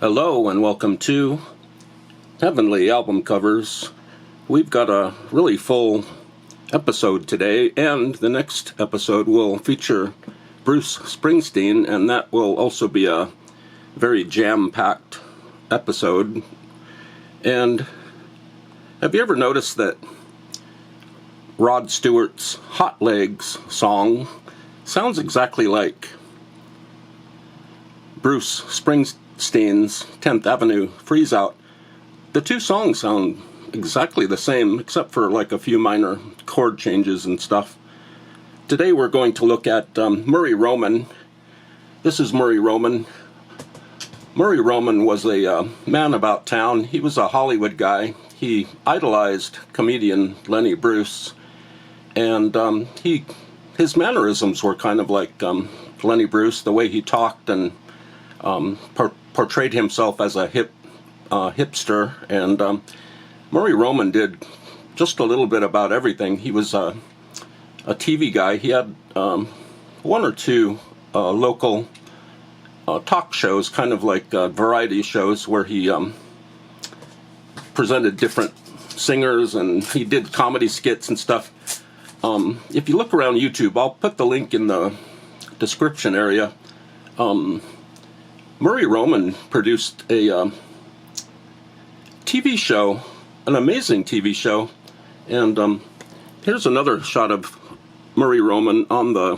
Hello and welcome to Heavenly Album Covers. We've got a really full episode today, and the next episode will feature Bruce Springsteen, and that will also be a very jam-packed episode. And have you ever noticed that Rod Stewart's Hot Legs song sounds exactly like Bruce Springsteen's 10th Avenue Freeze Out? The two songs sound exactly the same, except for like a few minor chord changes and stuff. Today we're going to look at Murray Roman. This is Murray Roman. Murray Roman was a man about town. He was a Hollywood guy. He idolized comedian Lenny Bruce, and his mannerisms were kind of like Lenny Bruce, the way he talked and portrayed himself as a hipster. And Murray Roman did just a little bit about everything. He was a TV guy. He had one or two local talk shows, kind of like variety shows, where he presented different singers, and he did comedy skits and stuff. If you look around YouTube, I'll put the link in the description area. Murray Roman produced a TV show, an amazing TV show, and here's another shot of Murray Roman on the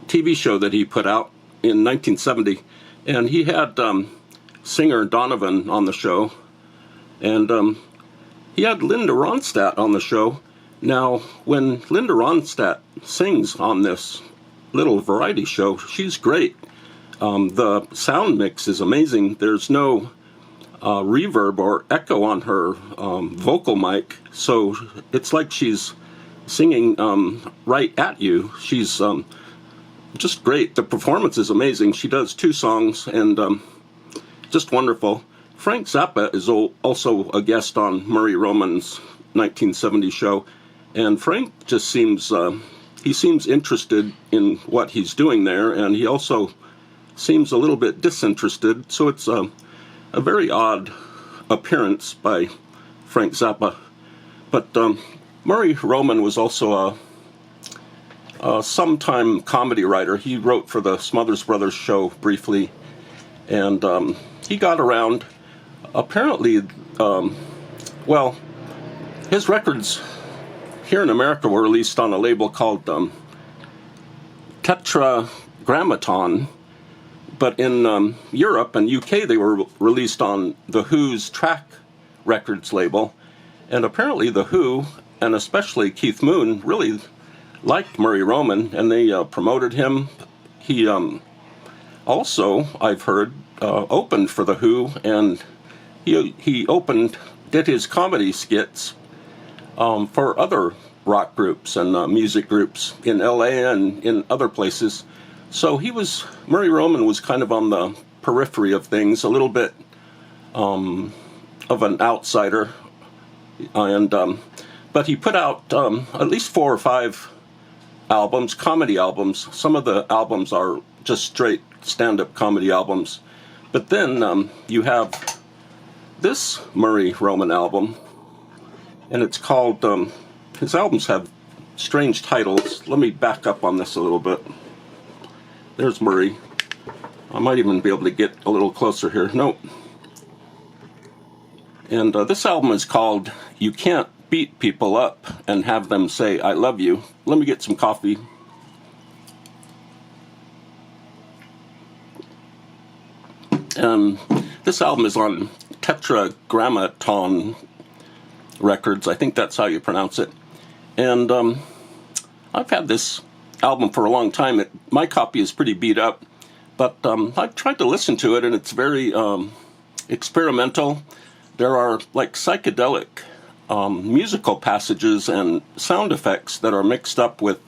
TV show that he put out in 1970, and he had singer Donovan on the show, and he had Linda Ronstadt on the show. Now, when Linda Ronstadt sings on this little variety show, she's great. The sound mix is amazing. There's no reverb or echo on her vocal mic, so it's like she's singing right at you. She's just great. The performance is amazing. She does two songs, and just wonderful. Frank Zappa is also a guest on Murray Roman's 1970 show, and Frank just seems interested in what he's doing there, and he also seems a little bit disinterested, so it's a very odd appearance by Frank Zappa. But Murray Roman was also a sometime comedy writer. He wrote for the Smothers Brothers show briefly, and he got around. Apparently, his records here in America were released on a label called Tetragrammaton, but in Europe and UK they were released on The Who's Track Records label. And apparently The Who, and especially Keith Moon, really liked Murray Roman, and they promoted him. He also, I've heard, opened for The Who, and he did his comedy skits for other rock groups and music groups in LA and in other places. So Murray Roman was kind of on the periphery of things, a little bit of an outsider, and but he put out at least 4 or 5 albums, comedy albums. Some of the albums are just straight stand-up comedy albums. But then you have this Murray Roman album, and it's called, his albums have strange titles. Let me back up on this a little bit. There's Murray. I might even be able to get a little closer here. Nope. And this album is called You Can't Beat People Up and Have Them Say I Love You. Let me get some coffee. This album is on Tetragrammaton Records. I think that's how you pronounce it. And I've had this album for a long time. My copy is pretty beat up, but I've tried to listen to it, and it's very experimental. There are like psychedelic musical passages and sound effects that are mixed up with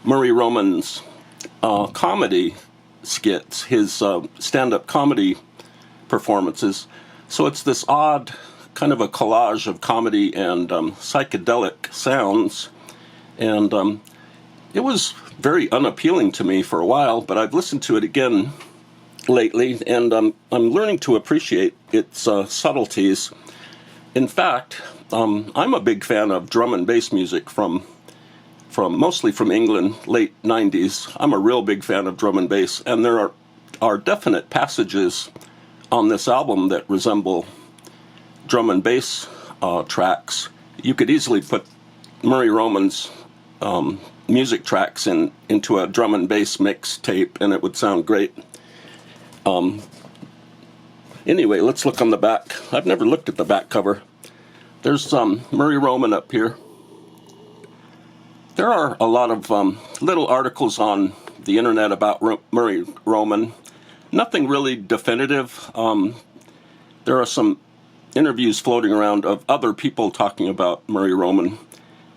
Murray Roman's comedy skits, his stand-up comedy performances. So it's this odd kind of a collage of comedy and psychedelic sounds, and it was very unappealing to me for a while, but I've listened to it again lately, and I'm learning to appreciate its subtleties. In fact, I'm a big fan of drum and bass music from mostly from England, late 90s. I'm a real big fan of drum and bass, and there are definite passages on this album that resemble drum and bass tracks. You could easily put Murray Roman's music tracks into a drum and bass mix tape, and it would sound great. Anyway, let's look on the back. I've never looked at the back cover. There's Murray Roman up here. There are a lot of little articles on the internet about Murray Roman. Nothing really definitive. There are some interviews floating around of other people talking about Murray Roman.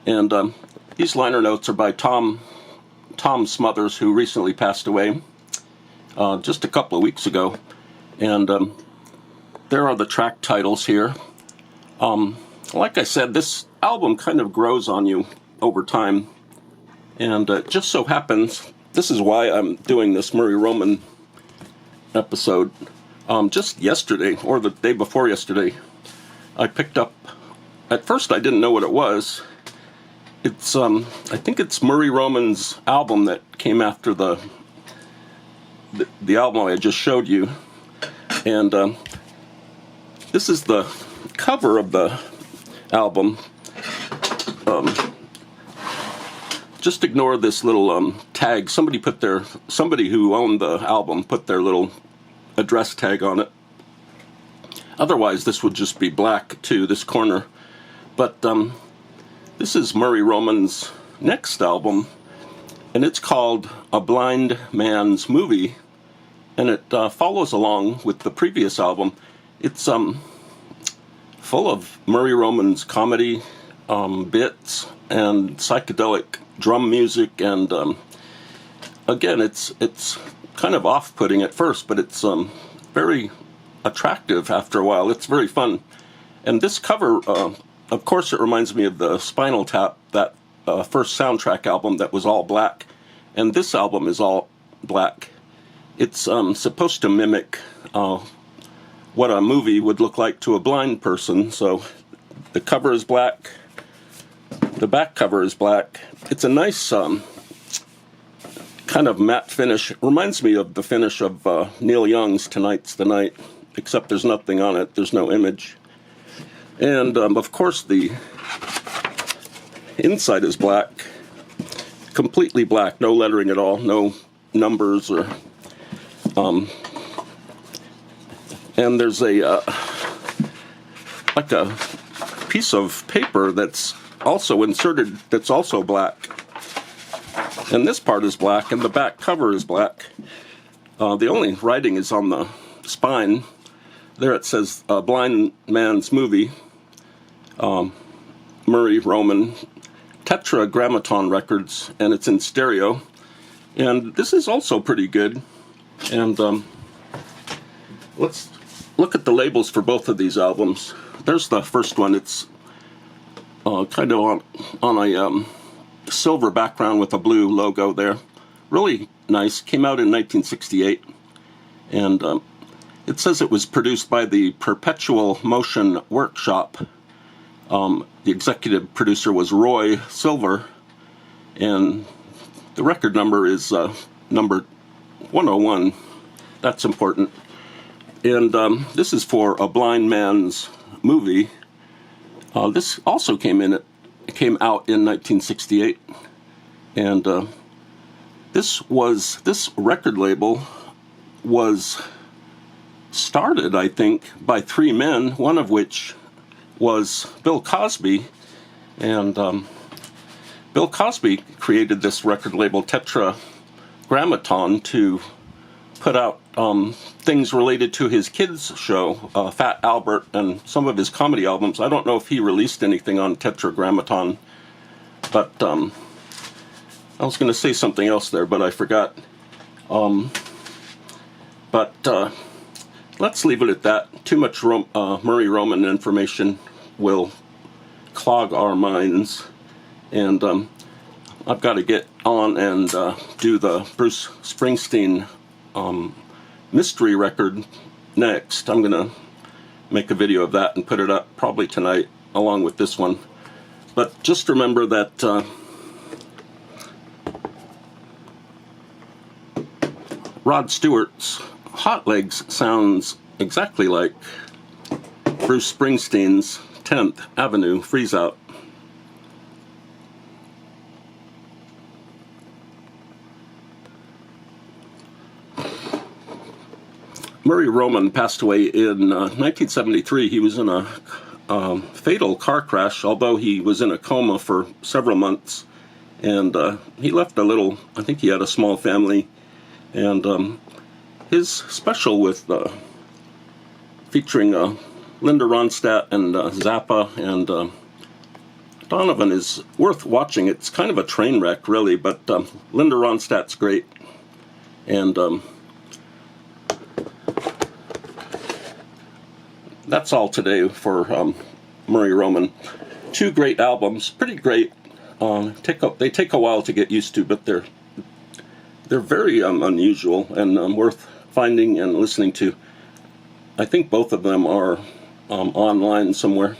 And these liner notes are by Tom Smothers, who recently passed away just a couple of weeks ago. And there are the track titles here. Like I said, this album kind of grows on you over time. And it just so happens, this is why I'm doing this Murray Roman episode. Just yesterday, or the day before yesterday, I picked up, at first I didn't know what it was. It's, I think it's Murray Roman's album that came after the album I just showed you. And this is the cover of the album. Just ignore this little tag. Somebody who owned the album put their little address tag on it. Otherwise, this would just be black too, this corner. But this is Murray Roman's next album, and it's called A Blind Man's Movie, and it follows along with the previous album. It's full of Murray Roman's comedy bits and psychedelic drum music, and again, it's kind of off-putting at first, but it's very attractive after a while. It's very fun. And this cover, of course, it reminds me of the Spinal Tap, that first soundtrack album that was all black. And this album is all black. It's supposed to mimic what a movie would look like to a blind person. So the cover is black. The back cover is black. It's a nice kind of matte finish. It reminds me of the finish of Neil Young's Tonight's the Night, except there's nothing on it. There's no image. And, of course, the inside is black. Completely black. No lettering at all. No numbers or... and there's like a piece of paper that's also inserted, that's also black. And this part is black, and the back cover is black. The only writing is on the spine. There it says Blind Man's Movie, Murray Roman, Tetragrammaton Records, and it's in stereo. And this is also pretty good. And let's look at the labels for both of these albums. There's the first one. It's kind of on a silver background with a blue logo there. Really nice. Came out in 1968. And it says it was produced by the Perpetual Motion Workshop. The executive producer was Roy Silver. And the record number is number 101. That's important. And this is for A Blind Man's Movie. This also came out in 1968, and this record label was started, I think, by three men, one of which was Bill Cosby, and Bill Cosby created this record label, Tetragrammaton, to put out things related to his kids' show, Fat Albert, and some of his comedy albums. I don't know if he released anything on Tetragrammaton, but I was going to say something else there, but I forgot. Let's leave it at that. Too much Murray Roman information will clog our minds, and I've got to get on and do the Bruce Springsteen mystery record next. I'm going to make a video of that and put it up probably tonight along with this one. But just remember that Rod Stewart's Hot Legs sounds exactly like Bruce Springsteen's 10th Avenue Freeze Out. Murray Roman passed away in 1973. He was in a fatal car crash, although he was in a coma for several months. And he left a little, I think he had a small family. And his special with featuring Linda Ronstadt and Zappa and Donovan is worth watching. It's kind of a train wreck, really, but Linda Ronstadt's great. And that's all today for Murray Roman. 2 great albums, pretty great. They take a while to get used to, but they're very unusual and worth finding and listening to. I think both of them are online somewhere.